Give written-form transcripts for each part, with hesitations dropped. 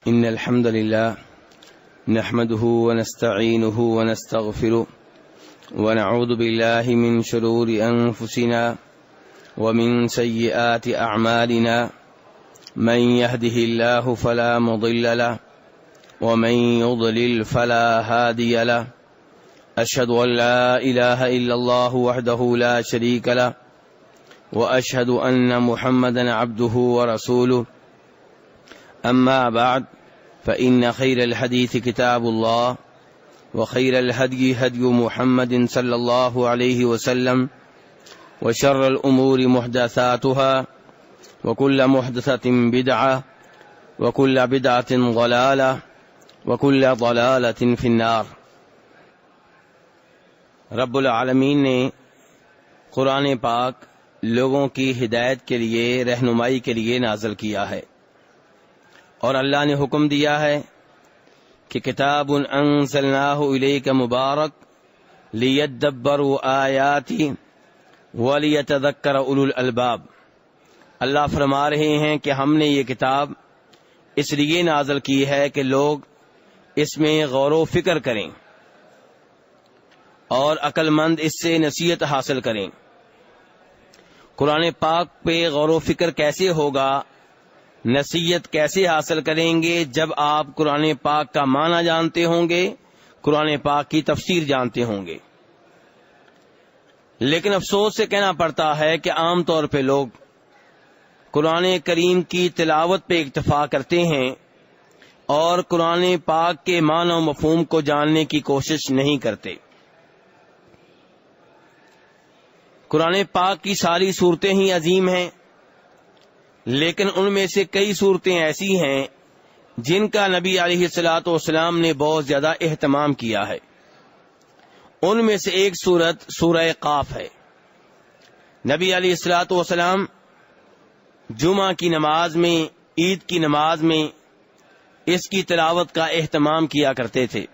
إن الحمد لله نحمده ونستعينه ونستغفره ونعوذ بالله من شرور أنفسنا ومن سيئات أعمالنا من يهده الله فلا مضل له ومن يضلل فلا هادي له أشهد أن لا إله إلا الله وحده لا شريك له وأشهد أن محمدا عبده ورسوله أما بعد فإن خير الحديث كتاب الله وخير الهدي هدي محمد صلى الله عليه وسلم وشر الأمور محدثاتها وكل محدثة بدعة وكل بدعة ضلالة وكل ضلالة في النار۔ رب العالمین نے قرآن پاک لوگوں کی ہدایت کے لیے، رہنمائی کے لیے نازل کیا ہے، اور اللہ نے حکم دیا ہے کہ کتاب انزلناہ الیک مبارک لیدبروا آیاتی ولیتذکر اولو الالباب۔ اللہ فرما رہے ہیں کہ ہم نے یہ کتاب اس لیے نازل کی ہے کہ لوگ اس میں غور و فکر کریں اور عقل مند اس سے نصیحت حاصل کریں۔ قرآن پاک پہ غور و فکر کیسے ہوگا، نصیحت کیسے حاصل کریں گے؟ جب آپ قرآن پاک کا معنی جانتے ہوں گے، قرآن پاک کی تفسیر جانتے ہوں گے۔ لیکن افسوس سے کہنا پڑتا ہے کہ عام طور پہ لوگ قرآن کریم کی تلاوت پہ اکتفا کرتے ہیں اور قرآن پاک کے معنی و مفہوم کو جاننے کی کوشش نہیں کرتے۔ قرآن پاک کی ساری صورتیں ہی عظیم ہیں، لیکن ان میں سے کئی صورتیں ایسی ہیں جن کا نبی علیہ الصلوۃ والسلام نے بہت زیادہ اہتمام کیا ہے۔ ان میں سے ایک صورت سورہ قاف ہے۔ نبی علیہ الصلوۃ والسلام جمعہ کی نماز میں، عید کی نماز میں اس کی تلاوت کا اہتمام کیا کرتے تھے۔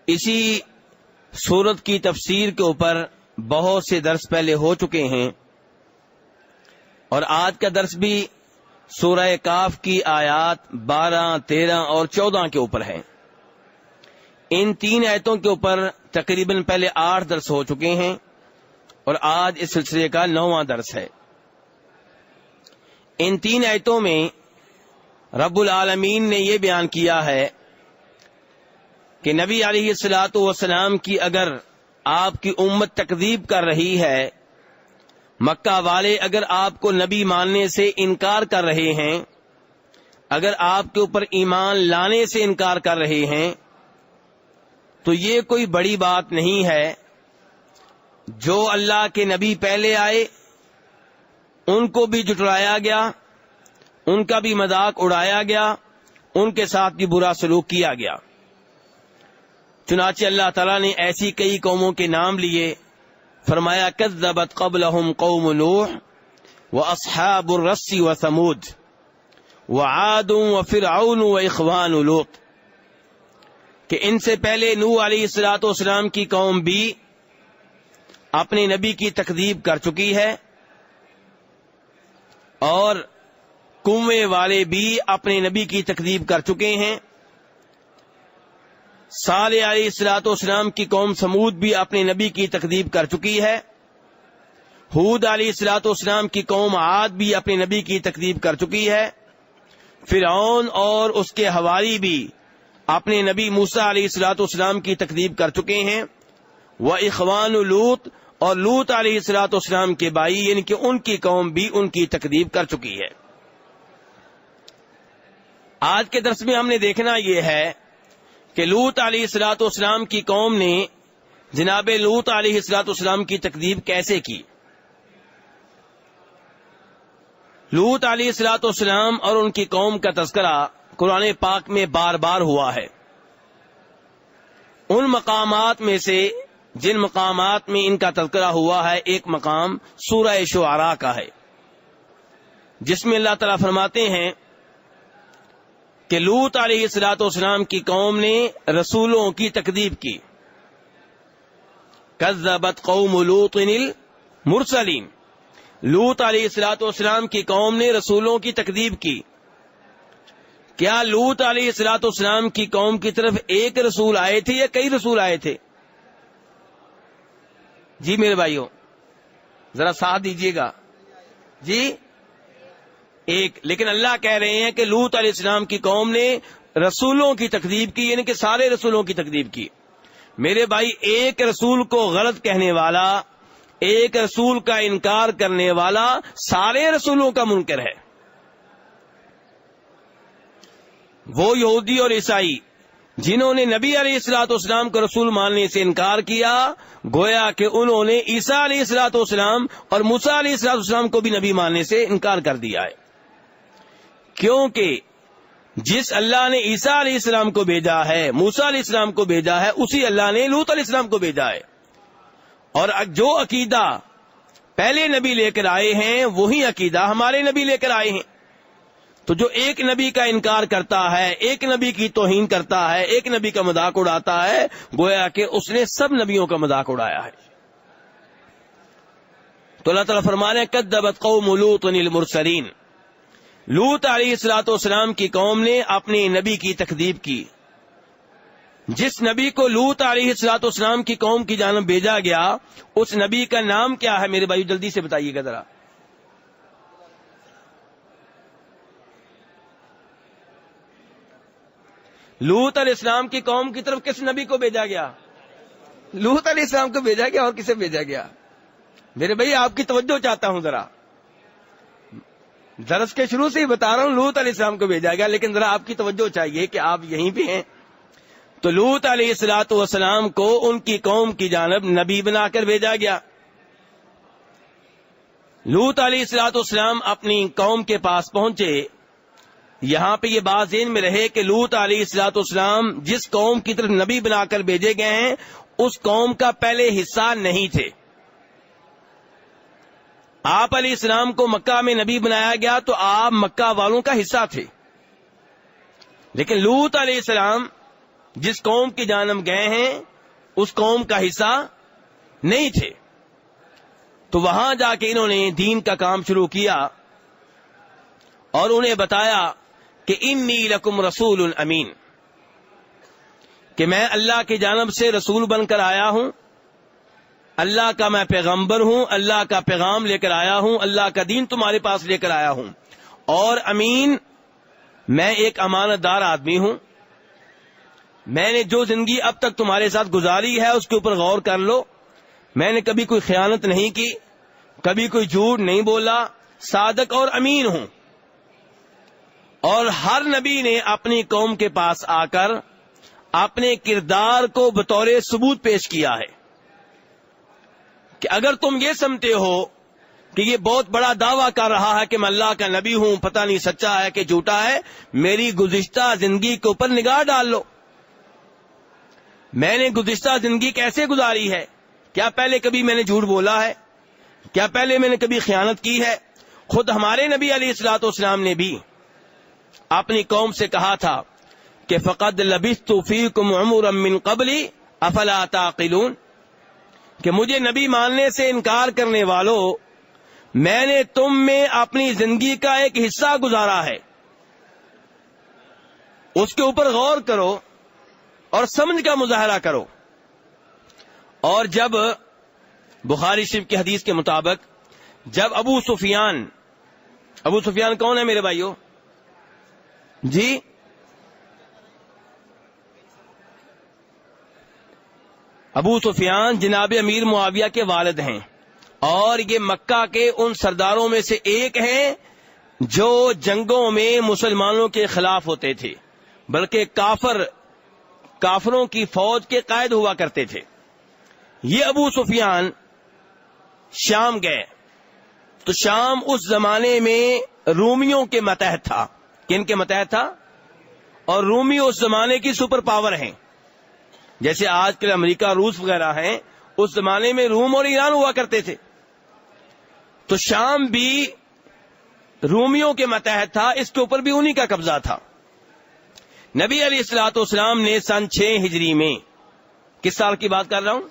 اسی سورت کی تفسیر کے اوپر بہت سے درس پہلے ہو چکے ہیں، اور آج کا درس بھی سورہ کاف کی آیات 12، 13 اور 14 کے اوپر ہے۔ ان 3 آیتوں کے اوپر تقریباً پہلے 8 درس ہو چکے ہیں، اور آج اس سلسلے کا 9واں درس ہے۔ ان 3 آیتوں میں رب العالمین نے یہ بیان کیا ہے کہ نبی علیہ الصلوۃ والسلام کی اگر آپ کی امت تکذیب کر رہی ہے، مکہ والے اگر آپ کو نبی ماننے سے انکار کر رہے ہیں، اگر آپ کے اوپر ایمان لانے سے انکار کر رہے ہیں، تو یہ کوئی بڑی بات نہیں ہے۔ جو اللہ کے نبی پہلے آئے ان کو بھی جھٹلایا گیا، ان کا بھی مذاق اڑایا گیا، ان کے ساتھ بھی برا سلوک کیا گیا۔ چنانچہ اللہ تعالیٰ نے ایسی کئی قوموں کے نام لیے، فرمایا کذبت قبلہم قوم نوح واصحاب الرس وثمود وعاد وفرعون واخوان لوط، کہ ان سے پہلے نوح علیہ الصلوۃ والسلام کی قوم بھی اپنے نبی کی تکذیب کر چکی ہے، اور کنویں والے بھی اپنے نبی کی تکذیب کر چکے ہیں۔ صالح علیہ الصلوۃ والسلام کی قوم سمود بھی اپنے نبی کی تکذیب کر چکی ہے۔ ہود علیہ الصلوۃ والسلام کی قوم عاد بھی اپنے نبی کی تکذیب کر چکی ہے۔ فرعون اور اس کے حواری بھی اپنے نبی موسیٰ علیہ الصلوۃ والسلام کی تکذیب کر چکے ہیں۔ واخوان لوط، اور لوط علیہ الصلوۃ والسلام کے بھائی یعنی کہ ان کی قوم بھی ان کی تکذیب کر چکی ہے۔ آج کے درس میں ہم نے دیکھنا یہ ہے کہ لوط علیہ الصلوۃ والسلام کی قوم نے جناب لوط علیہ الصلوۃ والسلام کی تکذیب کیسے کی۔ لوط علیہ الصلوۃ والسلام اور ان کی قوم کا تذکرہ قرآن پاک میں بار بار ہوا ہے۔ ان مقامات میں سے جن مقامات میں ان کا تذکرہ ہوا ہے، ایک مقام سورہ شعراء کا ہے، جس میں اللہ تعالیٰ فرماتے ہیں کہ لوط علیہ الصلوۃ والسلام کی قوم نے رسولوں کی تکذیب کی۔ کذبت قوم لوط المرسلین، لوط علیہ الصلوۃ والسلام کی قوم نے رسولوں کی تکذیب کی۔ کیا لوط علیہ الصلوۃ والسلام کی قوم کی طرف ایک رسول آئے تھے یا کئی رسول آئے تھے؟ جی میرے بھائیوں ذرا ساتھ دیجیے گا. جی ایک. لیکن اللہ کہہ رہے ہیں کہ لوط علیہ السلام کی قوم نے رسولوں کی تکذیب کی، یعنی کہ سارے رسولوں کی تکذیب کی. میرے بھائی ایک رسول کو غلط کہنے والا، ایک رسول کا انکار کرنے والا سارے رسولوں کا منکر ہے. وہ یہودی اور عیسائی جنہوں نے نبی علیہ الصلوۃ والسلام کو رسول ماننے سے انکار کیا، گویا کہ انہوں نے عیسیٰ علیہ الصلوۃ والسلام اور موسیٰ علیہ الصلوۃ والسلام کو بھی نبی ماننے سے انکار کر دیا ہے. کیونکہ جس اللہ نے عیسیٰ علیہ السلام کو بھیجا ہے، موسیٰ علیہ السلام کو بھیجا ہے، اسی اللہ نے لوط علیہ السلام کو بھیجا ہے. اور جو عقیدہ پہلے نبی لے کر آئے ہیں وہی عقیدہ ہمارے نبی لے کر آئے ہیں. تو جو ایک نبی کا انکار کرتا ہے، ایک نبی کی توہین کرتا ہے، ایک نبی کا مذاق اڑاتا ہے، گویا کہ اس نے سب نبیوں کا مذاق اڑایا ہے. تو اللہ تعالیٰ فرما رہے ہیں کذبت قوم لوط المرسلین. لوط علیہ الصلوۃ والسلام کی قوم نے اپنے نبی کی تکذیب کی. جس نبی کو لوط علیہ الصلوۃ والسلام کی قوم کی جانب بھیجا گیا اس نبی کا نام کیا ہے میرے بھائی؟ جلدی سے بتائیے گا ذرا. لوط علیہ السلام کی قوم کی طرف کس نبی کو بھیجا گیا؟ لوط علیہ السلام کو بھیجا گیا. اور کسے بھیجا گیا؟ میرے بھائی آپ کی توجہ چاہتا ہوں ذرا. درس کے شروع سے ہی بتا رہا ہوں لوط علیہ السلام کو بھیجا گیا، لیکن ذرا آپ کی توجہ چاہیے کہ آپ یہیں پہ ہیں. تو لوط علیہ الصلوۃ والسلام کو ان کی قوم کی جانب نبی بنا کر بھیجا گیا. لوط علیہ الصلوۃ والسلام اپنی قوم کے پاس پہنچے. یہاں پہ یہ بات ذہن میں رہے کہ لوط علیہ الصلوۃ والسلام جس قوم کی طرف نبی بنا کر بھیجے گئے ہیں اس قوم کا پہلے حصہ نہیں تھے. آپ علیہ السلام کو مکہ میں نبی بنایا گیا تو آپ مکہ والوں کا حصہ تھے، لیکن لوط علیہ السلام جس قوم کی جانب گئے ہیں اس قوم کا حصہ نہیں تھے. تو وہاں جا کے انہوں نے دین کا کام شروع کیا اور انہیں بتایا کہ انی لکم رسول امین، کہ میں اللہ کی جانب سے رسول بن کر آیا ہوں، اللہ کا میں پیغمبر ہوں، اللہ کا پیغام لے کر آیا ہوں، اللہ کا دین تمہارے پاس لے کر آیا ہوں. اور امین، میں ایک امانت دار آدمی ہوں. میں نے جو زندگی اب تک تمہارے ساتھ گزاری ہے اس کے اوپر غور کر لو. میں نے کبھی کوئی خیانت نہیں کی، کبھی کوئی جھوٹ نہیں بولا، صادق اور امین ہوں. اور ہر نبی نے اپنی قوم کے پاس آ کر اپنے کردار کو بطور ثبوت پیش کیا ہے کہ اگر تم یہ سمجھتے ہو کہ یہ بہت بڑا دعویٰ کر رہا ہے کہ میں اللہ کا نبی ہوں، پتہ نہیں سچا ہے کہ جھوٹا ہے، میری گزشتہ زندگی کے اوپر نگاہ ڈال لو. میں نے گزشتہ زندگی کیسے گزاری ہے؟ کیا پہلے کبھی میں نے جھوٹ بولا ہے؟ کیا پہلے میں نے کبھی خیانت کی ہے؟ خود ہمارے نبی علیہ الصلوۃ والسلام نے بھی اپنی قوم سے کہا تھا کہ فقد لبثت فیکم عمرا من قبلی افلا تعقلون، کہ مجھے نبی ماننے سے انکار کرنے والوں، میں نے تم میں اپنی زندگی کا ایک حصہ گزارا ہے، اس کے اوپر غور کرو اور سمجھ کا مظاہرہ کرو. اور جب بخاری شریف کی حدیث کے مطابق جب ابو سفیان کون ہے میرے بھائیوں؟ جی ابو سفیان جناب امیر معاویہ کے والد ہیں، اور یہ مکہ کے ان سرداروں میں سے ایک ہیں جو جنگوں میں مسلمانوں کے خلاف ہوتے تھے، بلکہ کافروں کی فوج کے قائد ہوا کرتے تھے. یہ ابو سفیان شام گئے تو شام اس زمانے میں رومیوں کے ماتحت تھا. کن کے ماتحت تھا؟ اور رومی اس زمانے کی سپر پاور ہیں، جیسے آج کے امریکہ روس وغیرہ ہیں، اس زمانے میں روم اور ایران ہوا کرتے تھے. تو شام بھی رومیوں کے ماتحت تھا، اس کے اوپر بھی انہی کا قبضہ تھا. نبی علیہ الصلوۃ والسلام نے سن 6 ہجری میں، کس سال کی بات کر رہا ہوں؟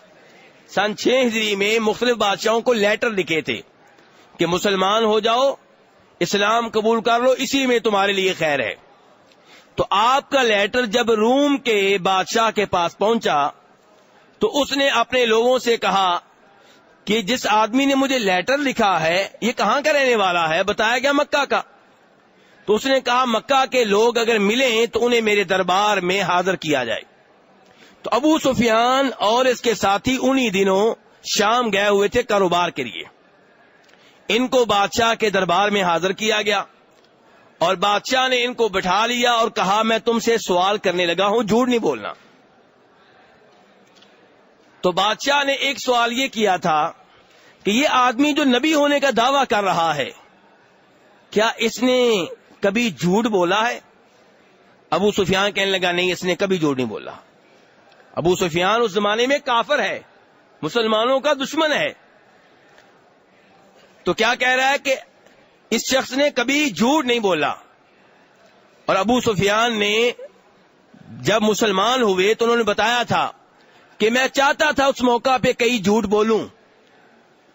سن 6 ہجری میں مختلف بادشاہوں کو لیٹر لکھے تھے کہ مسلمان ہو جاؤ، اسلام قبول کر لو، اسی میں تمہارے لیے خیر ہے. تو آپ کا لیٹر جب روم کے بادشاہ کے پاس پہنچا تو اس نے اپنے لوگوں سے کہا کہ جس آدمی نے مجھے لیٹر لکھا ہے یہ کہاں کا رہنے والا ہے؟ بتایا گیا مکہ کا. تو اس نے کہا مکہ کے لوگ اگر ملیں تو انہیں میرے دربار میں حاضر کیا جائے. تو ابو سفیان اور اس کے ساتھی انہی دنوں شام گئے ہوئے تھے کاروبار کے لیے. ان کو بادشاہ کے دربار میں حاضر کیا گیا اور بادشاہ نے ان کو بٹھا لیا اور کہا میں تم سے سوال کرنے لگا ہوں، جھوٹ نہیں بولنا. تو بادشاہ نے ایک سوال یہ کیا تھا کہ یہ آدمی جو نبی ہونے کا دعویٰ کر رہا ہے کیا اس نے کبھی جھوٹ بولا ہے؟ ابو سفیان کہنے لگا نہیں، اس نے کبھی جھوٹ نہیں بولا. ابو سفیان اس زمانے میں کافر ہے، مسلمانوں کا دشمن ہے. تو کیا کہہ رہا ہے کہ اس شخص نے کبھی جھوٹ نہیں بولا. اور ابو سفیان نے جب مسلمان ہوئے تو انہوں نے بتایا تھا کہ میں چاہتا تھا اس موقع پہ کئی جھوٹ بولوں،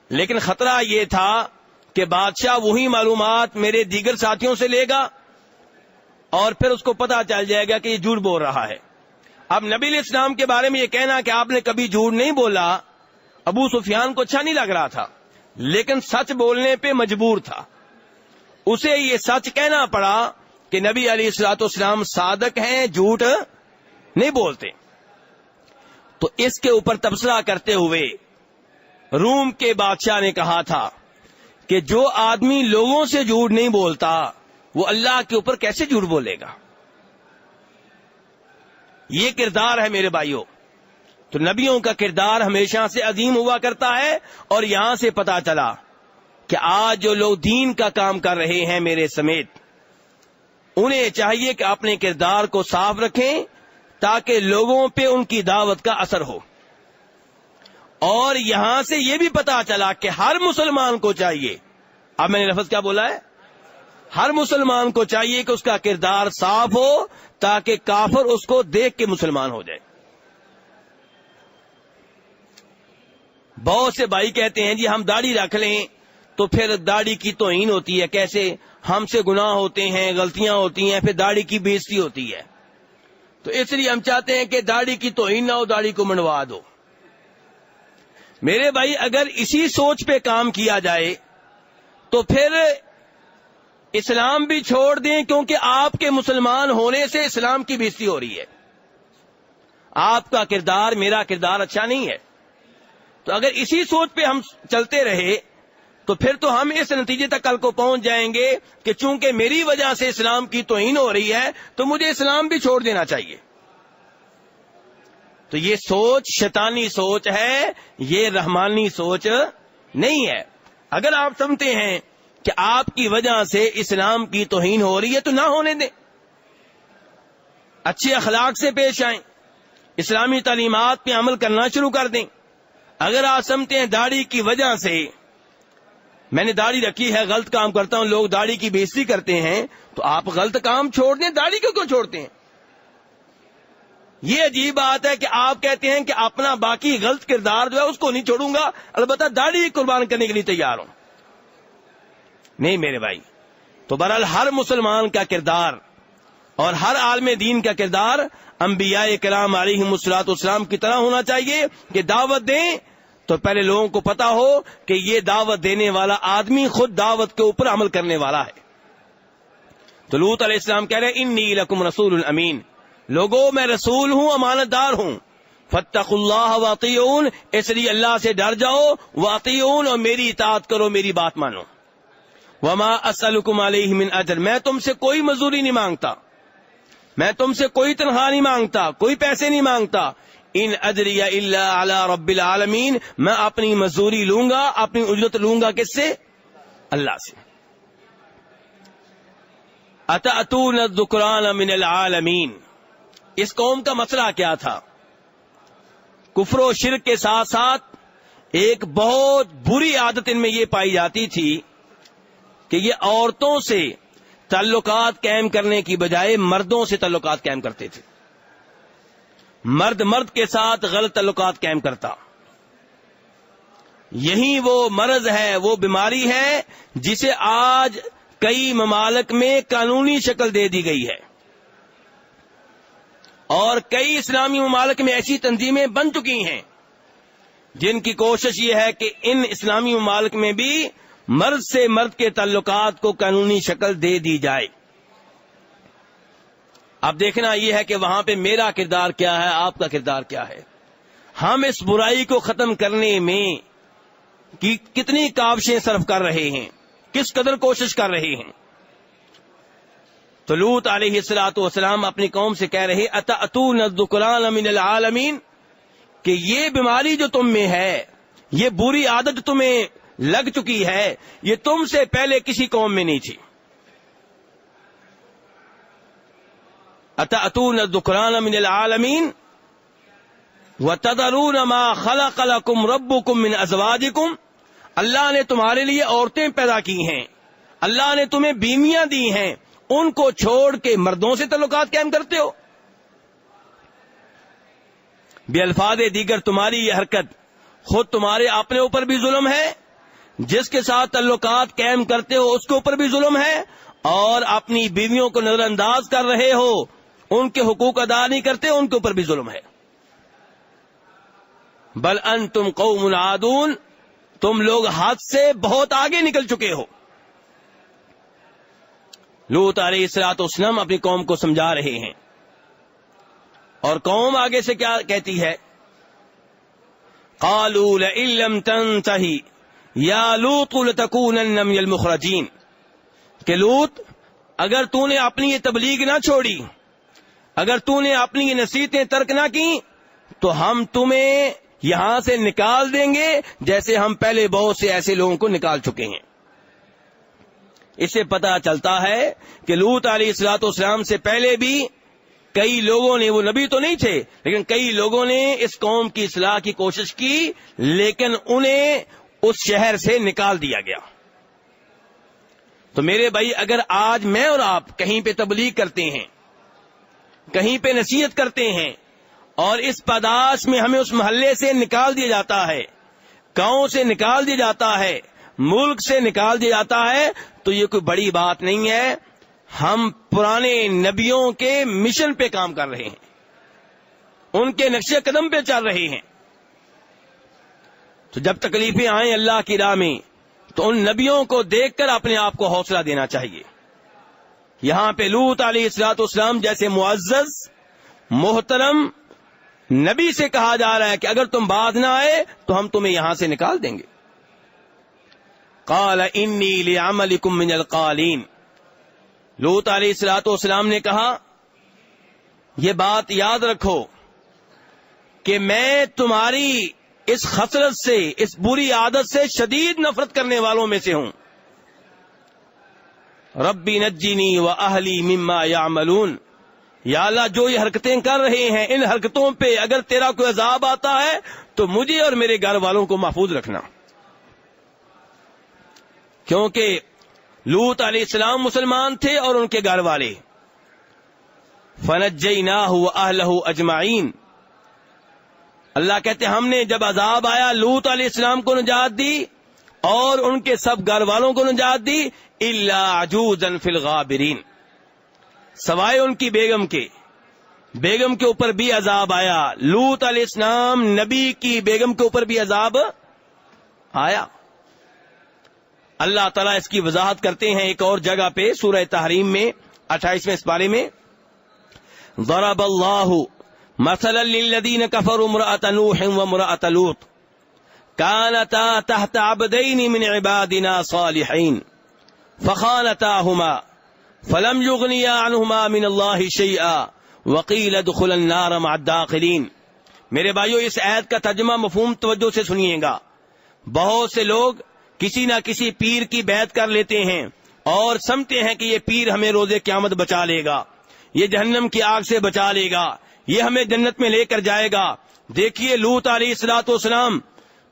لیکن خطرہ یہ تھا کہ بادشاہ وہی معلومات میرے دیگر ساتھیوں سے لے گا اور پھر اس کو پتا چل جائے گا کہ یہ جھوٹ بول رہا ہے. اب نبی علیہ السلام کے بارے میں یہ کہنا کہ آپ نے کبھی جھوٹ نہیں بولا، ابو سفیان کو اچھا نہیں لگ رہا تھا، لیکن سچ بولنے پہ مجبور تھا. اسے یہ سچ کہنا پڑا کہ نبی علیہ الصلوۃ والسلام صادق ہیں، جھوٹ نہیں بولتے. تو اس کے اوپر تبصرہ کرتے ہوئے روم کے بادشاہ نے کہا تھا کہ جو آدمی لوگوں سے جھوٹ نہیں بولتا وہ اللہ کے اوپر کیسے جھوٹ بولے گا؟ یہ کردار ہے میرے بھائیوں. تو نبیوں کا کردار ہمیشہ سے عظیم ہوا کرتا ہے. اور یہاں سے پتا چلا کہ آج جو لوگ دین کا کام کر رہے ہیں میرے سمیت، انہیں چاہیے کہ اپنے کردار کو صاف رکھیں تاکہ لوگوں پہ ان کی دعوت کا اثر ہو. اور یہاں سے یہ بھی پتا چلا کہ ہر مسلمان کو چاہیے، اب میں نے لفظ کیا بولا ہے، ہر مسلمان کو چاہیے کہ اس کا کردار صاف ہو تاکہ کافر اس کو دیکھ کے مسلمان ہو جائے. بہت سے بھائی کہتے ہیں جی ہم داڑھی رکھ لیں تو پھر داڑھی کی توہین ہوتی ہے. کیسے؟ ہم سے گناہ ہوتے ہیں، غلطیاں ہوتی ہیں، پھر داڑھی کی بے عزتی ہوتی ہے. تو اس لیے ہم چاہتے ہیں کہ داڑھی کی توہین نہ ہو، داڑھی کو منڈوا دو. میرے بھائی اگر اسی سوچ پہ کام کیا جائے تو پھر اسلام بھی چھوڑ دیں، کیونکہ آپ کے مسلمان ہونے سے اسلام کی بے عزتی ہو رہی ہے. آپ کا کردار، میرا کردار اچھا نہیں ہے. تو اگر اسی سوچ پہ ہم چلتے رہے تو پھر تو ہم اس نتیجے تک کل کو پہنچ جائیں گے کہ چونکہ میری وجہ سے اسلام کی توہین ہو رہی ہے تو مجھے اسلام بھی چھوڑ دینا چاہیے. تو یہ سوچ شیطانی سوچ ہے، یہ رحمانی سوچ نہیں ہے. اگر آپ سمجھتے ہیں کہ آپ کی وجہ سے اسلام کی توہین ہو رہی ہے تو نہ ہونے دیں، اچھے اخلاق سے پیش آئیں، اسلامی تعلیمات پہ عمل کرنا شروع کر دیں. اگر آپ سمجھتے ہیں داڑھی کی وجہ سے میں نے داڑھی رکھی ہے، غلط کام کرتا ہوں، لوگ داڑھی کی بے عزتی کرتے ہیں، تو آپ غلط کام چھوڑ دیں. داڑھی کیوں چھوڑتے ہیں؟ یہ عجیب بات ہے کہ آپ کہتے ہیں کہ اپنا باقی غلط کردار جو ہے اس کو نہیں چھوڑوں گا، البتہ داڑھی قربان کرنے کے لیے تیار ہوں. نہیں میرے بھائی. تو بہرحال ہر مسلمان کا کردار اور ہر عالم دین کا کردار انبیاء کرام علیہم الصلوۃ والسلام کی طرح ہونا چاہیے کہ دعوت دیں تو پہلے لوگوں کو پتا ہو کہ یہ دعوت دینے والا آدمی خود دعوت کے اوپر عمل کرنے والا ہے. تو لوط علیہ السلام کہہ رہے ہیں انی لکم رسول امین، لوگوں میں رسول ہوں، امانت دار ہوں. فاتقوا اللہ واطیعون، اس لیے اللہ سے ڈر جاؤ، واطیعون، اور میری اطاعت کرو، میری بات مانو. وما اسألکم علیہ من اجر، میں تم سے کوئی مزدوری نہیں مانگتا، میں تم سے کوئی تنخواہ نہیں مانگتا، کوئی پیسے نہیں مانگتا. ان اجری الا علی رب العالمین، میں اپنی مزدوری لوں گا، اپنی اجرت لوں گا کس سے؟ اللہ سے. اتأتون الذکران من العالمین، اس قوم کا مسئلہ کیا تھا؟ کفر و شرک کے ساتھ ساتھ ایک بہت بری عادت ان میں یہ پائی جاتی تھی کہ یہ عورتوں سے تعلقات قائم کرنے کی بجائے مردوں سے تعلقات قائم کرتے تھے. مرد کے ساتھ غلط تعلقات قائم کرتا. یہی وہ مرض ہے، وہ بیماری ہے جسے آج کئی ممالک میں قانونی شکل دے دی گئی ہے. اور کئی اسلامی ممالک میں ایسی تنظیمیں بن چکی ہیں جن کی کوشش یہ ہے کہ ان اسلامی ممالک میں بھی مرد سے مرد کے تعلقات کو قانونی شکل دے دی جائے. اب دیکھنا یہ ہے کہ وہاں پہ میرا کردار کیا ہے, آپ کا کردار کیا ہے. ہم اس برائی کو ختم کرنے میں کتنی کاوشیں صرف کر رہے ہیں, کس قدر کوشش کر رہے ہیں. تو لوط علیہ الصلوۃ والسلام اپنی قوم سے کہہ رہے اتأتون الذکران من العالمین, کہ یہ بیماری جو تم میں ہے, یہ بری عادت تمہیں لگ چکی ہے, یہ تم سے پہلے کسی قوم میں نہیں تھی. اتأتون الذکران من العالمین وتذرون ما خلق لكم ربكم من ازواجكم, اللہ نے تمہارے لیے عورتیں پیدا کی ہیں, اللہ نے تمہیں بیویاں دی ہیں, ان کو چھوڑ کے مردوں سے تعلقات قائم کرتے ہو. بے الفاظ دیگر تمہاری یہ حرکت خود تمہارے اپنے اوپر بھی ظلم ہے, جس کے ساتھ تعلقات قائم کرتے ہو اس کے اوپر بھی ظلم ہے, اور اپنی بیویوں کو نظر انداز کر رہے ہو, ان کے حقوق ادا نہیں کرتے, ان کے اوپر بھی ظلم ہے. بل انتم قوم عادون, تم لوگ حد سے بہت آگے نکل چکے ہو. لوط علیہ الصلوۃ والسلام اپنی قوم کو سمجھا رہے ہیں, اور قوم آگے سے کیا کہتی ہے؟ قالوا لئن لم تنتهي یا لوط لتکونن من المخرجین, کہ لوط اگر تو نے اپنی یہ تبلیغ نہ چھوڑی, اگر تو نے اپنی یہ نصیحتیں ترک نہ کی, تو ہم تمہیں یہاں سے نکال دیں گے جیسے ہم پہلے بہت سے ایسے لوگوں کو نکال چکے ہیں. اس سے پتہ چلتا ہے کہ لوط علیہ الصلوۃ والسلام سے پہلے بھی کئی لوگوں نے, وہ نبی تو نہیں تھے لیکن کئی لوگوں نے اس قوم کی اصلاح کی کوشش کی, لیکن انہیں اس شہر سے نکال دیا گیا. تو میرے بھائی, اگر آج میں اور آپ کہیں پہ تبلیغ کرتے ہیں, کہیں پہ نصیحت کرتے ہیں, اور اس پاداش میں ہمیں اس محلے سے نکال دیا جاتا ہے, گاؤں سے نکال دیا جاتا ہے, ملک سے نکال دیا جاتا ہے, تو یہ کوئی بڑی بات نہیں ہے. ہم پرانے نبیوں کے مشن پہ کام کر رہے ہیں, ان کے نقشے قدم پہ چل رہے ہیں. تو جب تکلیفیں آئیں اللہ کی راہ میں, تو ان نبیوں کو دیکھ کر اپنے آپ کو حوصلہ دینا چاہیے. یہاں پہ لوط علیہ الصلوۃ والسلام جیسے معزز محترم نبی سے کہا جا رہا ہے کہ اگر تم بعد نہ آئے تو ہم تمہیں یہاں سے نکال دیں گے. قال انی لعملکم من القالین, لوط علیہ الصلوۃ والسلام نے کہا یہ بات یاد رکھو کہ میں تمہاری اس خسرت سے, اس بری عادت سے شدید نفرت کرنے والوں میں سے ہوں. ربی نجنی و اہلی مما یعملون, یا اللہ جو یہ حرکتیں کر رہے ہیں ان حرکتوں پہ اگر تیرا کوئی عذاب آتا ہے تو مجھے اور میرے گھر والوں کو محفوظ رکھنا. کیونکہ لوط علیہ السلام مسلمان تھے اور ان کے گھر والے. فنجیناہ واہلہ اجمعین, اللہ کہتے ہم نے جب عذاب آیا لوط علیہ السلام کو نجات دی اور ان کے سب گھر والوں کو نجات دی, الا عجوزا فی الغابرین, سوائے ان کی بیگم کے. بیگم کے اوپر بھی عذاب آیا, لوط علیہ السلام نبی کی بیگم کے اوپر بھی عذاب آیا. اللہ تعالیٰ اس کی وضاحت کرتے ہیں ایک اور جگہ پہ سورہ تحریم میں 28ویں سپارے میں, ضرب اللہ مثلا للذین کفروا امرأة نوح وامرأة لوط كانتا تحت عبدین من عبادنا صالحین فخانتاهما فلم يغنيا عنهما من الله شيئا وقيل ادخلا النار مع الداخلين. میرے بھائیو, اس آیت کا ترجمہ مفہوم توجہ سے سنیے گا. بہت سے لوگ کسی نہ کسی پیر کی بیعت کر لیتے ہیں اور سمجھتے ہیں کہ یہ پیر ہمیں روز قیامت بچا لے گا, یہ جہنم کی آگ سے بچا لے گا, یہ ہمیں جنت میں لے کر جائے گا. دیکھیے لوط علیہ الصلوۃ والسلام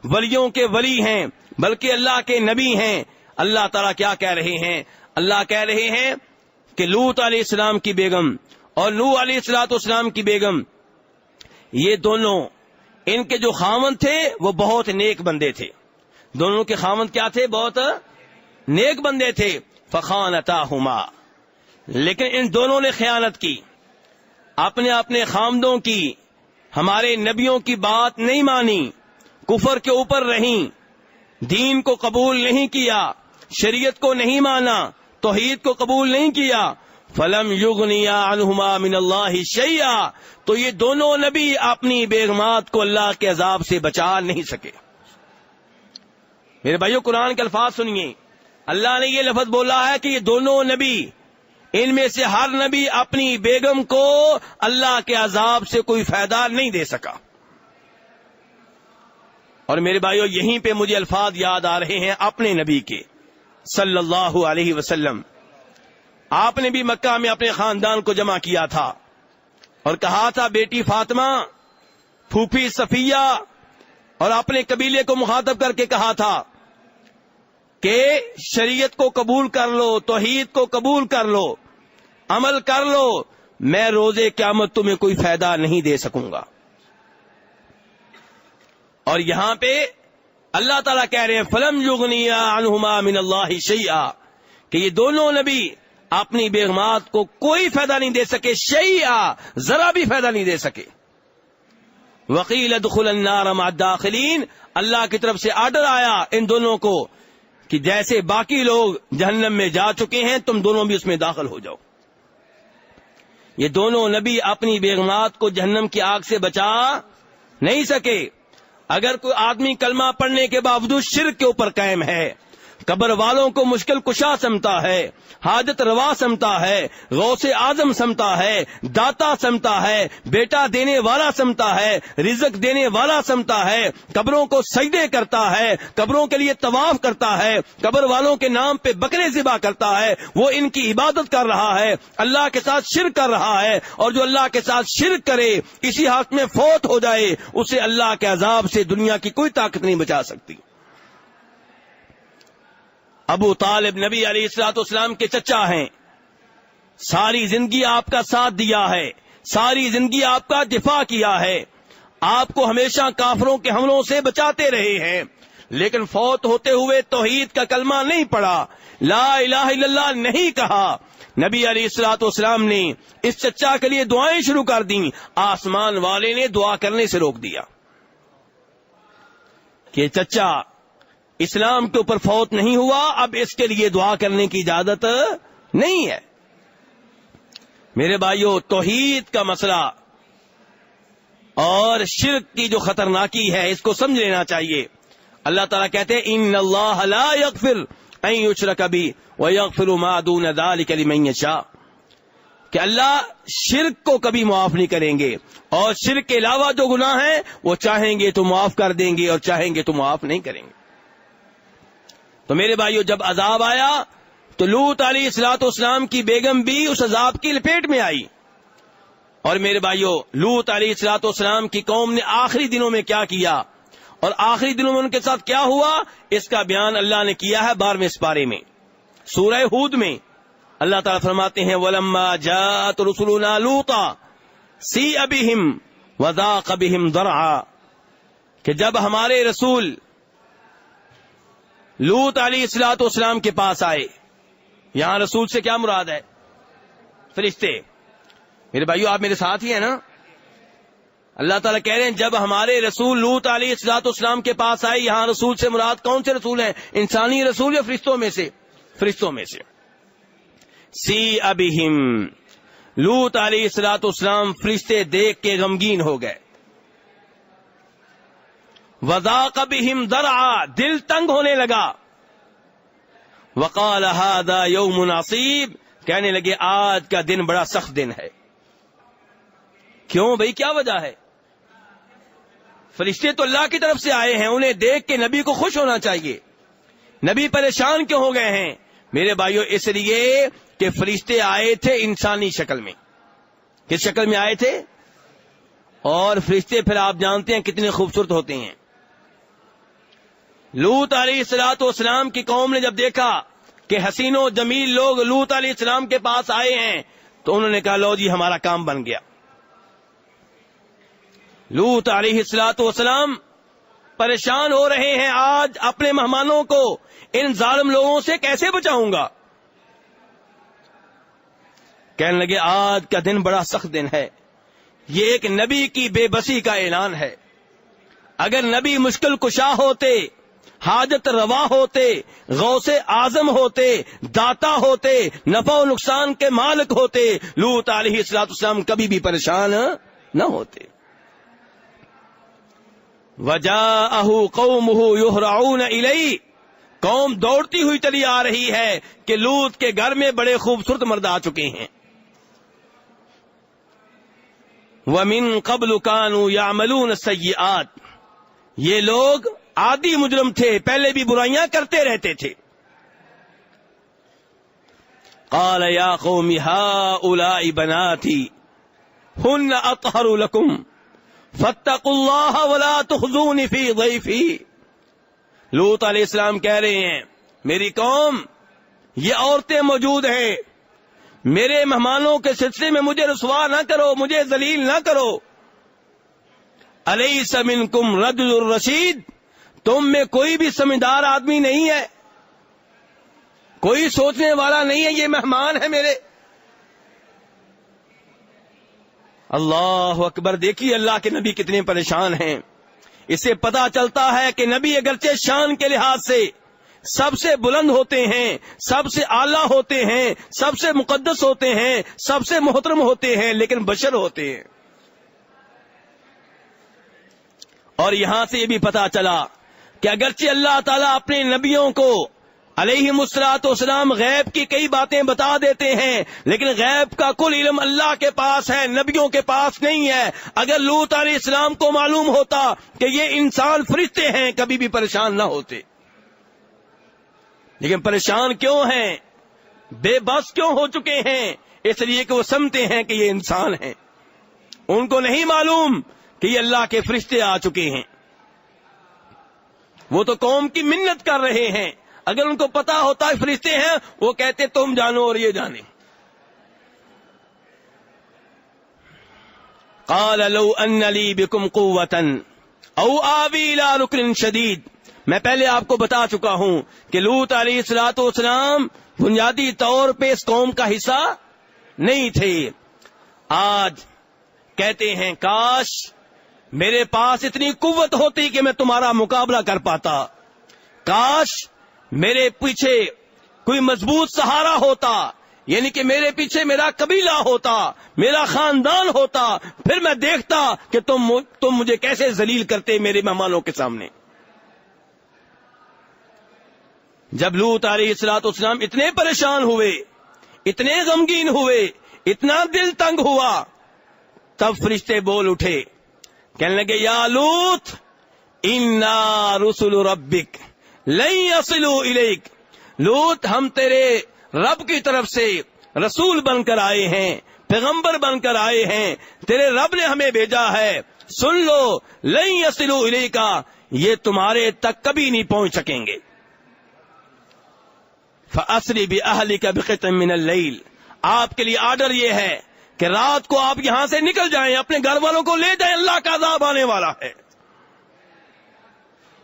ولیوں کے ولی ہیں, بلکہ اللہ کے نبی ہیں. اللہ تعالیٰ کیا کہہ رہے ہیں؟ اللہ کہہ رہے ہیں کہ لوط علیہ السلام کی بیگم اور نوح علیہ الصلوۃ والسلام کی بیگم, یہ دونوں ان کے جو خاوند تھے وہ بہت نیک بندے تھے. دونوں کے خاوند کیا تھے؟ بہت نیک بندے تھے. فخانتاہما, لیکن ان دونوں نے خیانت کی. اپنے اپنے خامدوں کی، ہمارے نبیوں کی بات نہیں مانی، کفر کے اوپر رہیں، دین کو قبول نہیں کیا، شریعت کو نہیں مانا، توحید کو قبول نہیں کیا، فلم یغنیا عنہما من اللہ شیئا، تو یہ دونوں نبی اپنی بیگمات کو اللہ کے عذاب سے بچا نہیں سکے۔ میرے بھائیو، قرآن کے الفاظ سنیے، اللہ نے یہ لفظ بولا ہے کہ یہ دونوں نبی، ان میں سے ہر نبی اپنی بیگم کو اللہ کے عذاب سے کوئی فائدہ نہیں دے سکا۔ اور میرے بھائیو، یہیں پہ مجھے الفاظ یاد آ رہے ہیں اپنے نبی کے صلی اللہ علیہ وسلم۔ آپ نے بھی مکہ میں اپنے خاندان کو جمع کیا تھا اور کہا تھا، بیٹی فاطمہ، پھوپھی صفیہ، اور اپنے قبیلے کو مخاطب کر کے کہا تھا کہ شریعت کو قبول کر لو، توحید کو قبول کر لو، عمل کر لو، میں روز قیامت تمہیں کوئی فائدہ نہیں دے سکوں گا۔ اور یہاں پہ اللہ تعالیٰ کہہ رہے ہیں فلم یغنیا عنہما من اللہ شیئا، کہ یہ دونوں نبی اپنی بیگمات کو کوئی فائدہ نہیں دے سکے، شیئا، ذرا بھی فائدہ نہیں دے سکے۔ وقیل ادخل النار مع الداخلین، اللہ کی طرف سے آرڈر آیا ان دونوں کو کہ جیسے باقی لوگ جہنم میں جا چکے ہیں تم دونوں بھی اس میں داخل ہو جاؤ۔ یہ دونوں نبی اپنی بیگمات کو جہنم کی آگ سے بچا نہیں سکے۔ اگر کوئی آدمی کلمہ پڑھنے کے باوجود شرک کے اوپر قائم ہے، قبر والوں کو مشکل کشا سمتا ہے، حاجت روا سمتا ہے، غوث اعظم سمتا ہے، داتا سمتا ہے، بیٹا دینے والا سمتا ہے، رزق دینے والا سمتا ہے، قبروں کو سجدے کرتا ہے، قبروں کے لیے طواف کرتا ہے، قبر والوں کے نام پہ بکرے ذبح کرتا ہے، وہ ان کی عبادت کر رہا ہے، اللہ کے ساتھ شرک کر رہا ہے، اور جو اللہ کے ساتھ شرک کرے اسی حق میں فوت ہو جائے، اسے اللہ کے عذاب سے دنیا کی کوئی طاقت نہیں بچا سکتی۔ ابو طالب نبی علیہ الصلوۃ والسلام کے چچا ہیں، ساری زندگی آپ کا ساتھ دیا ہے، ساری زندگی آپ کا دفاع کیا ہے، آپ کو ہمیشہ کافروں کے حملوں سے بچاتے رہے ہیں، لیکن فوت ہوتے ہوئے توحید کا کلمہ نہیں پڑھا، لا الہ الا اللہ نہیں کہا۔ نبی علیہ الصلوۃ والسلام نے اس چچا کے لیے دعائیں شروع کر دیں، آسمان والے نے دعا کرنے سے روک دیا کہ چچا اسلام کے اوپر فوت نہیں ہوا، اب اس کے لیے دعا کرنے کی اجازت نہیں ہے۔ میرے بھائیو، توحید کا مسئلہ اور شرک کی جو خطرناکی ہے اس کو سمجھ لینا چاہیے۔ اللہ تعالیٰ کہتے ہیں ان اللہ لا یغفر ان یشرک بہ ویغفر ما دون ذلک لمن یشاء، کہ اللہ شرک کو کبھی معاف نہیں کریں گے، اور شرک کے علاوہ جو گناہ ہیں وہ چاہیں گے تو معاف کر دیں گے اور چاہیں گے تو معاف نہیں کریں گے۔ تو میرے بھائیو، جب عذاب آیا تو لوط علیہ الصلوۃ والسلام کی بیگم بھی اس عذاب کی لپیٹ میں آئی۔ اور میرے بھائیو، لوط علیہ الصلوۃ والسلام کی قوم نے آخری دنوں میں کیا کیا اور آخری دنوں میں ان کے ساتھ کیا ہوا، اس کا بیان اللہ نے کیا ہے 12ویں سپارے میں، سورہ ہود میں۔ اللہ تعالیٰ فرماتے ہیں وَلَمَّا جَاءَتْ رُسُلُنَا لُوطًا سِیءَ بِهِمْ وَضَاقَ بِهِمْ ذَرْعًا، کہ جب ہمارے رسول لوط علیہ الصلوۃ والسلام کے پاس آئے، یہاں رسول سے کیا مراد ہے؟ فرشتے۔ میرے بھائیو، آپ میرے ساتھ ہی ہیں نا؟ اللہ تعالیٰ کہہ رہے ہیں جب ہمارے رسول لوط علیہ الصلوۃ والسلام کے پاس آئے، یہاں رسول سے مراد کون سے رسول ہیں؟ انسانی رسول یا فرشتوں میں سے؟ فرشتوں میں سے۔ سِیءَ بِهِمْ، لوط علیہ الصلوۃ والسلام فرشتے دیکھ کے غمگین ہو گئے۔ وَضَاقَ بِهِمْ ذَرْعًا، دل تنگ ہونے لگا۔ وَقَالَ هَذَا يَوْمٌ عَصِيبٌ، کہنے لگے آج کا دن بڑا سخت دن ہے۔ کیوں بھئی، کیا وجہ ہے؟ فرشتے تو اللہ کی طرف سے آئے ہیں، انہیں دیکھ کے نبی کو خوش ہونا چاہیے، نبی پریشان کیوں ہو گئے ہیں؟ میرے بھائیو، اس لیے کہ فرشتے آئے تھے انسانی شکل میں۔ کس شکل میں آئے تھے؟ اور فرشتے پھر آپ جانتے ہیں کتنے خوبصورت ہوتے ہیں۔ لوط علیہ الصلوۃ والسلام کی قوم نے جب دیکھا کہ حسین و جمیل لوگ لوط علیہ السلام کے پاس آئے ہیں تو انہوں نے کہا لو جی ہمارا کام بن گیا۔ لوط علیہ الصلوۃ والسلام پریشان ہو رہے ہیں، آج اپنے مہمانوں کو ان ظالم لوگوں سے کیسے بچاؤں گا؟ کہنے لگے آج کا دن بڑا سخت دن ہے۔ یہ ایک نبی کی بے بسی کا اعلان ہے. اگر نبی مشکل کشا ہوتے، حاجت روا ہوتے، غوث اعظم ہوتے، داتا ہوتے، نفع و نقصان کے مالک ہوتے، لوط علیہ السلام کبھی بھی پریشان نہ ہوتے. وَجَاءَهُ قَوْمُهُ يُهْرَعُونَ إِلَيْهِ، قوم دوڑتی ہوئی چلی آ رہی ہے کہ لوط کے گھر میں بڑے خوبصورت مرد آ چکے ہیں. وَمِن قَبْلُ كَانُوا يَعْمَلُونَ السَّيِّئَاتِ، یہ لوگ عادی مجرم تھے، پہلے بھی برائیاں کرتے رہتے تھے. قَالَ يَا قَوْمِ هَؤُلَاءِ بَنَاتِي هُنَّ أَطْهَرُ لَكُمْ فَاتَّقُوا اللَّهَ وَلَا تُخْزُونِ فِي ضَيْفِي. لوط علیہ السلام کہہ رہے ہیں میری قوم، یہ عورتیں موجود ہیں، میرے مہمانوں کے سلسلے میں مجھے رسوا نہ کرو، مجھے ذلیل نہ کرو. الیس منکم رجل رشید، تم میں کوئی بھی سمجھدار آدمی نہیں ہے، کوئی سوچنے والا نہیں ہے، یہ مہمان ہے میرے. اللہ اکبر. دیکھیے اللہ کے نبی کتنے پریشان ہیں. اس سے پتا چلتا ہے کہ نبی اگرچہ شان کے لحاظ سے سب سے بلند ہوتے ہیں، سب سے اعلیٰ ہوتے ہیں، سب سے مقدس ہوتے ہیں، سب سے محترم ہوتے ہیں، لیکن بشر ہوتے ہیں. اور یہاں سے یہ بھی پتا چلا کہ اگرچہ اللہ تعالیٰ اپنے نبیوں کو علیہم الصلوۃ والسلام غیب کی کئی باتیں بتا دیتے ہیں، لیکن غیب کا کل علم اللہ کے پاس ہے، نبیوں کے پاس نہیں ہے. اگر لوط علیہ السلام کو معلوم ہوتا کہ یہ انسان فرشتے ہیں کبھی بھی پریشان نہ ہوتے. لیکن پریشان کیوں ہیں، بے بس کیوں ہو چکے ہیں؟ اس لیے کہ وہ سمجھتے ہیں کہ یہ انسان ہیں. ان کو نہیں معلوم کہ یہ اللہ کے فرشتے آ چکے ہیں. وہ تو قوم کی منت کر رہے ہیں. اگر ان کو پتا ہوتا ہے فرشتے ہیں، وہ کہتے تم جانو اور یہ جانے. قال لو ان لی بکم قوۃ او آوی الی رکن شدید. میں پہلے آپ کو بتا چکا ہوں کہ لوط علیہ الصلوۃ والسلام بنیادی طور پہ اس قوم کا حصہ نہیں تھے. آج کہتے ہیں کاش میرے پاس اتنی قوت ہوتی کہ میں تمہارا مقابلہ کر پاتا، کاش میرے پیچھے کوئی مضبوط سہارا ہوتا، یعنی کہ میرے پیچھے میرا قبیلہ ہوتا، میرا خاندان ہوتا، پھر میں دیکھتا کہ تم مجھے کیسے ذلیل کرتے میرے مہمانوں کے سامنے. جب لوط علیہ الصلوۃ والسلام اتنے پریشان ہوئے، اتنے غمگین ہوئے، اتنا دل تنگ ہوا، تب فرشتے بول اٹھے، کہنے لگے یا لوط انا رسل ربک لن یصلوا الیک. لوط ہم تیرے رب کی طرف سے رسول بن کر آئے ہیں، پیغمبر بن کر آئے ہیں، تیرے رب نے ہمیں بھیجا ہے، سن لو لن یصلوا الیک، یہ تمہارے تک کبھی نہیں پہنچ سکیں گے. فاسری باہلک بقطع من اللیل، آپ کے لیے آرڈر یہ ہے کہ رات کو آپ یہاں سے نکل جائیں، اپنے گھر والوں کو لے جائیں، اللہ کا عذاب آنے والا ہے.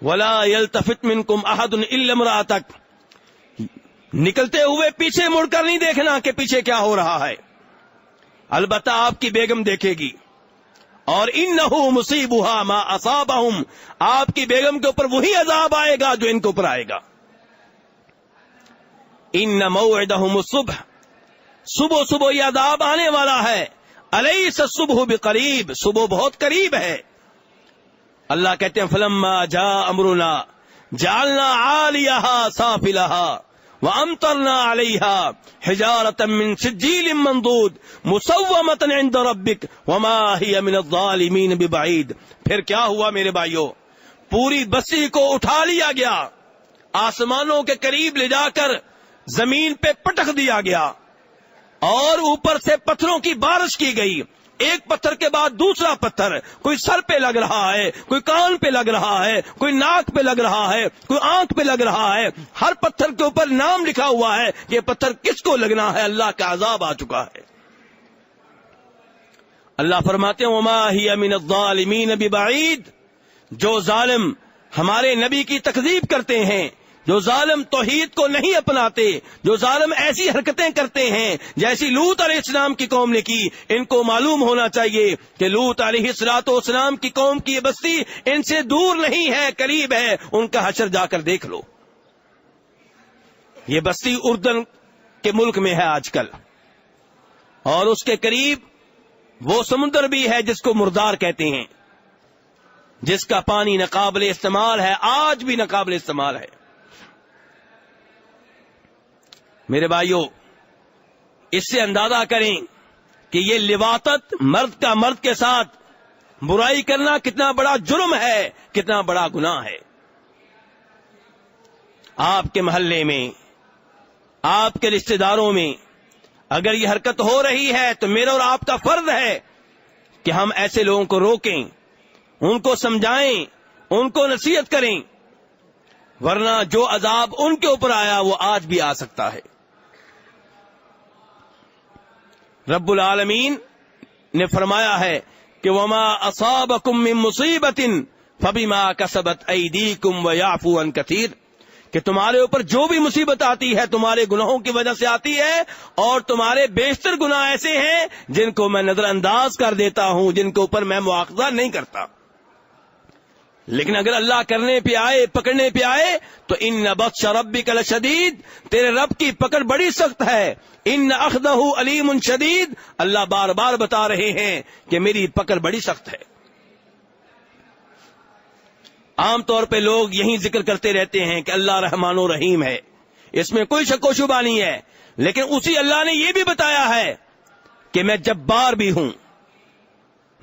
ولا يلتفت منكم احد الا امراتك، نکلتے ہوئے پیچھے مڑ کر نہیں دیکھنا کہ پیچھے کیا ہو رہا ہے، البتہ آپ کی بیگم دیکھے گی. اور انه مصیبها ما اصابهم، آپ کی بیگم کے اوپر وہی عذاب آئے گا جو ان کے اوپر آئے گا. ان موعدهم الصبح، صبح صبح یہ عذاب آنے والا ہے. الیس الصبح بقریب، صبح بہت قریب ہے. اللہ کہتے ہیں فلما جاء امرنا جعلنا عالیہا سافلہا وامطرنا علیہا حجارۃ من سجیل منضود مسومۃ عند ربک وما ہی من الظالمین ببعید. پھر کیا ہوا میرے بھائیو؟ پوری بستی کو اٹھا لیا گیا، آسمانوں کے قریب لے جا کر زمین پہ پٹک دیا گیا، اور اوپر سے پتھروں کی بارش کی گئی، ایک پتھر کے بعد دوسرا پتھر، کوئی سر پہ لگ رہا ہے، کوئی کان پہ لگ رہا ہے، کوئی ناک پہ لگ رہا ہے، کوئی آنکھ پہ لگ رہا ہے. ہر پتھر کے اوپر نام لکھا ہوا ہے کہ یہ پتھر کس کو لگنا ہے، اللہ کا عذاب آ چکا ہے. اللہ فرماتے ہیں وما ہی من الظالمین ببعید، جو ظالم ہمارے نبی کی تکذیب کرتے ہیں، جو ظالم توحید کو نہیں اپناتے، جو ظالم ایسی حرکتیں کرتے ہیں جیسی لوط علیہ السلام کی قوم نے کی، ان کو معلوم ہونا چاہیے کہ لوط علیہ السلام کی قوم کی یہ بستی ان سے دور نہیں ہے، قریب ہے، ان کا حشر جا کر دیکھ لو۔ یہ بستی اردن کے ملک میں ہے آج کل، اور اس کے قریب وہ سمندر بھی ہے جس کو مردار کہتے ہیں، جس کا پانی ناقابل استعمال ہے، آج بھی ناقابل استعمال ہے۔ میرے بھائیوں، اس سے اندازہ کریں کہ یہ لواطت، مرد کا مرد کے ساتھ برائی کرنا کتنا بڑا جرم ہے، کتنا بڑا گناہ ہے۔ آپ کے محلے میں، آپ کے رشتہ داروں میں اگر یہ حرکت ہو رہی ہے تو میرا اور آپ کا فرض ہے کہ ہم ایسے لوگوں کو روکیں، ان کو سمجھائیں، ان کو نصیحت کریں، ورنہ جو عذاب ان کے اوپر آیا وہ آج بھی آ سکتا ہے۔ رب العالمین نے فرمایا ہے کہ وما اصابکم من مصیبت فبما کسبت ایدیکم ویعفو عن کثیر، کہ تمہارے اوپر جو بھی مصیبت آتی ہے تمہارے گناہوں کی وجہ سے آتی ہے، اور تمہارے بیشتر گناہ ایسے ہیں جن کو میں نظر انداز کر دیتا ہوں، جن کے اوپر میں مواخذہ نہیں کرتا۔ لیکن اگر اللہ کرنے پہ آئے، پکڑنے پہ آئے تو ان بطش ربک لشدید، تیرے رب کی پکڑ بڑی سخت ہے، ان اخذہ علیم شدید، اللہ بار بار بتا رہے ہیں کہ میری پکڑ بڑی سخت ہے۔ عام طور پہ لوگ یہی ذکر کرتے رہتے ہیں کہ اللہ رحمان و رحیم ہے، اس میں کوئی شک و شبہ نہیں ہے، لیکن اسی اللہ نے یہ بھی بتایا ہے کہ میں جبار بھی ہوں،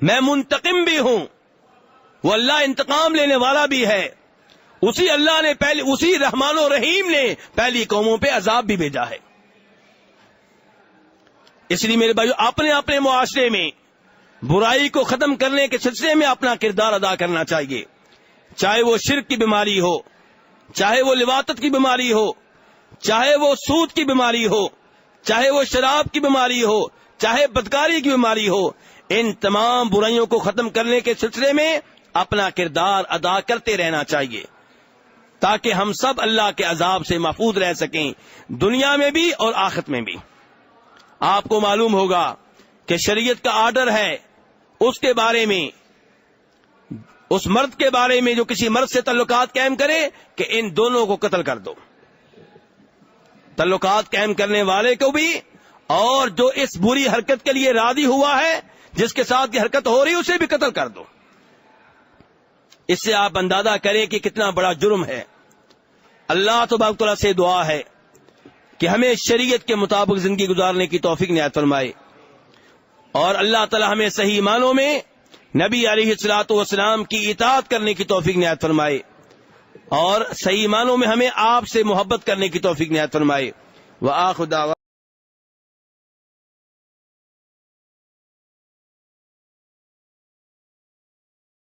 میں منتقم بھی ہوں، وہ اللہ انتقام لینے والا بھی ہے۔ اسی اللہ نے اسی رحمان و رحیم نے پہلی قوموں پہ عذاب بھی بھیجا ہے۔ اس لیے میرے بھائیو، اپنے اپنے معاشرے میں برائی کو ختم کرنے کے سلسلے میں اپنا کردار ادا کرنا چاہیے، چاہے وہ شرک کی بیماری ہو، چاہے وہ لواطت کی بیماری ہو، چاہے وہ سود کی بیماری ہو، چاہے وہ شراب کی بیماری ہو، چاہے بدکاری کی بیماری ہو، ان تمام برائیوں کو ختم کرنے کے سلسلے میں اپنا کردار ادا کرتے رہنا چاہیے، تاکہ ہم سب اللہ کے عذاب سے محفوظ رہ سکیں، دنیا میں بھی اور آخرت میں بھی۔ آپ کو معلوم ہوگا کہ شریعت کا آرڈر ہے اس کے بارے میں، اس مرد کے بارے میں جو کسی مرد سے تعلقات قائم کرے کہ ان دونوں کو قتل کر دو، تعلقات قائم کرنے والے کو بھی اور جو اس بری حرکت کے لیے راضی ہوا ہے، جس کے ساتھ یہ حرکت ہو رہی ہے، اسے بھی قتل کر دو۔ اس سے آپ اندازہ کریں کہ کتنا بڑا جرم ہے۔ اللہ تبارک تعالیٰ سے دعا ہے کہ ہمیں شریعت کے مطابق زندگی گزارنے کی توفیق عنایت فرمائے، اور اللہ تعالیٰ ہمیں صحیح معنوں میں نبی علیہ الصلوۃ والسلام کی اطاعت کرنے کی توفیق عنایت فرمائے، اور صحیح معنوں میں ہمیں آپ سے محبت کرنے کی توفیق عنایت فرمائے۔ وآخر دعوانا